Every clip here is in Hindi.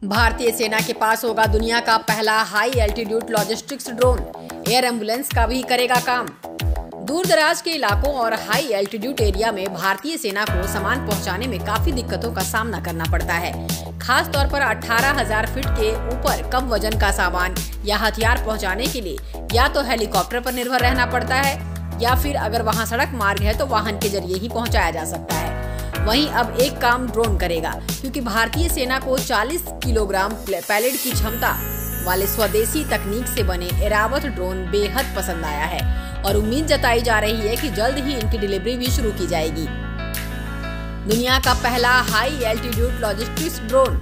भारतीय सेना के पास होगा दुनिया का पहला high altitude logistics drone. Air ambulance का भी करेगा काम। दूर दराज के इलाकों और हाई एल्टीट्यूड एरिया में भारतीय सेना को सामान पहुंचाने में काफी दिक्कतों का सामना करना पड़ता है। खास तौर पर 18,000 फीट के ऊपर कम वजन का सामान या हथियार पहुंचाने के लिए या तो हेलीकॉप्टर पर निर्भर रहना पड़ता है या फिर अगर वहां सड़क मार्ग है तो वाहन के जरिए ही पहुंचाया जा सकता है। वहीं अब एक काम ड्रोन करेगा, क्योंकि भारतीय सेना को 40 किलोग्राम पैलेट की क्षमता वाले स्वदेशी तकनीक से बने एरावत ड्रोन बेहद पसंद आया है और उम्मीद जताई जा रही है कि जल्द ही इनकी डिलीवरी भी शुरू की जाएगी। दुनिया का पहला high altitude logistics drone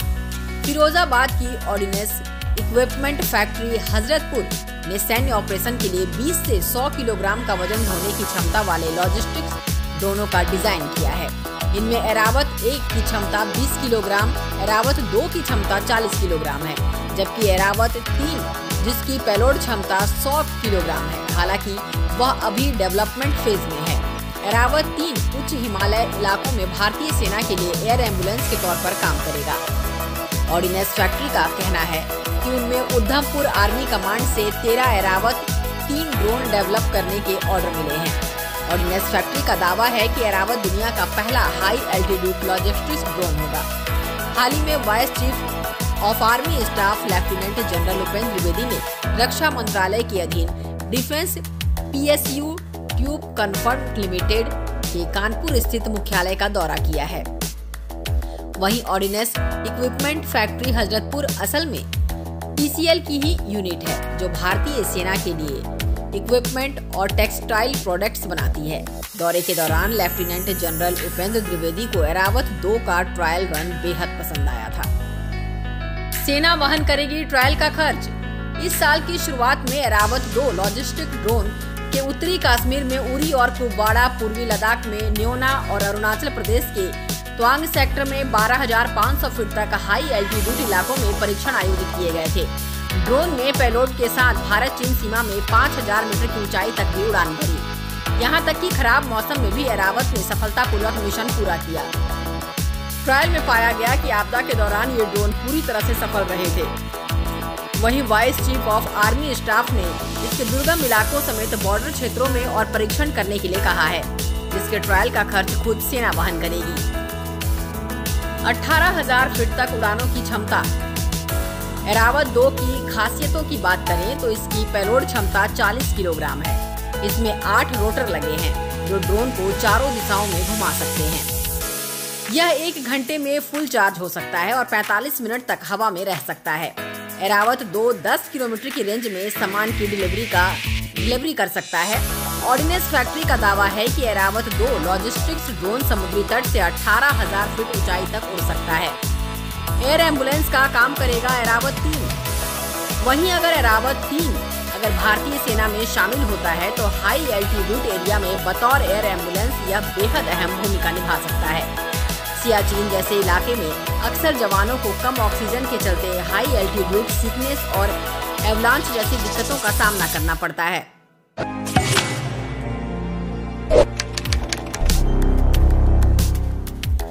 Firozabad की ऑर्डिनेंस इक्विपमेंट फैक्ट्री हजरतपुर ने सैन्य ऑपरेशन के लिए 20 से 100 किलोग्राम का वजन ढोने की क्षमता वाले लॉजिस्टिक्स ड्रोनों का डिजाइन किया है। इनमें एरावत 1 की क्षमता 20 किलोग्राम, एरावत 2 की क्षमता 40 किलोग्राम है, जबकि एरावत 3 जिसकी पेलोड क्षमता 100 किलोग्राम है। हालांकि वह अभी डेवलपमेंट फेज में है। एरावत 3 उच्च हिमालय इलाकों में भारतीय सेना के लिए एयर एम्बुलेंस के तौर पर काम करेगा। ऑर्डिनेंस फैक्ट्री का कहना है कि उनमें उधमपुर आर्मी कमांड से 13 एरावत 3 ड्रोन डेवलप करने के ऑर्डर मिले हैं। ऑर्डिनेंस फैक्ट्री का दावा है कि एरावत दुनिया का पहला हाई एल्टीट्यूड लॉजिस्टिक्स ड्रोन होगा। हाल ही में vice chief of army staff lieutenant general Upendra Dwivedi ने रक्षा मंत्रालय के अधीन defence PSU tube confirm limited के कानपुर स्थित मुख्यालय का दौरा किया है। वहीं ऑर्डिनेंस इक्विपमेंट फैक्ट्री हजरतपुर असल में TCL की ही यूनिट है, जो भारतीय सेना के लिए इक्विपमेंट और टेक्सटाइल प्रोडक्ट्स बनाती है। दौरे के दौरान लेफ्टिनेंट जनरल उपेंद्र द्विवेदी को एरावत 2 का ट्रायल रन बेहद पसंद आया था। सेना वहन करेगी ट्रायल का खर्च। इस साल की शुरुआत में एरावत 2 लॉजिस्टिक ड्रोन के उत्तरी कश्मीर में उरी और कुपवाड़ा, पूर्वी लद्दाख में न्योना और अरुणाचल प्रदेश के तवांग सेक्टर में 12,500 फीट तक हाई एल्टीट्यूड इलाकों में परीक्षण आयोजित किए गए थे। ड्रोन ने पेलोड के साथ भारत चीन सीमा में 5,000 मीटर की ऊंचाई तक भी उड़ान भरी। यहां तक कि खराब मौसम में भी एरावत ने सफलतापूर्वक मिशन पूरा किया। ट्रायल में पाया गया कि आपदा के दौरान ये ड्रोन पूरी तरह से सफल रहे थे। वहीं vice chief of army staff ने इसके दुर्गम इलाकों समेत बॉर्डर क्षेत्रों में और परीक्षण करने के लिए कहा है, जिसके ट्रायल का खर्च खुद सेना वहन करेगी। 18,000 फीट तक उड़ानों की क्षमता। एरावत 2 की खासियतों की बात करें तो इसकी पेलोड क्षमता 40 किलोग्राम है। इसमें 8 रोटर लगे हैं, जो ड्रोन को चारों दिशाओं में घुमा सकते हैं। यह 1 घंटे में फुल चार्ज हो सकता है और 45 मिनट तक हवा में रह सकता है। एरावत 2 10 किलोमीटर की रेंज में सामान की डिलीवरी कर सकता है। ऑर्डिनेंस फैक्ट्री का दावा है कि एरावत 2 लॉजिस्टिक्स ड्रोन समुद्री तट से 18,000 फीट ऊंचाई तक उड़ सकता है। एयर एम्बुलेंस का काम करेगा एरावत 3। वहीं अगर एरावत 3 भारतीय सेना में शामिल होता है तो हाई एल्टीट्यूड एरिया में बतौर एयर एम्बुलेंस यह बेहद अहम भूमिका निभा सकता है। सियाचिन जैसे इलाके में अक्सर जवानों को कम ऑक्सीजन के चलते हाई एल्टीट्यूड सिकनेस और एवलांच जैसी दिक्कतों का सामना करना पड़ता है।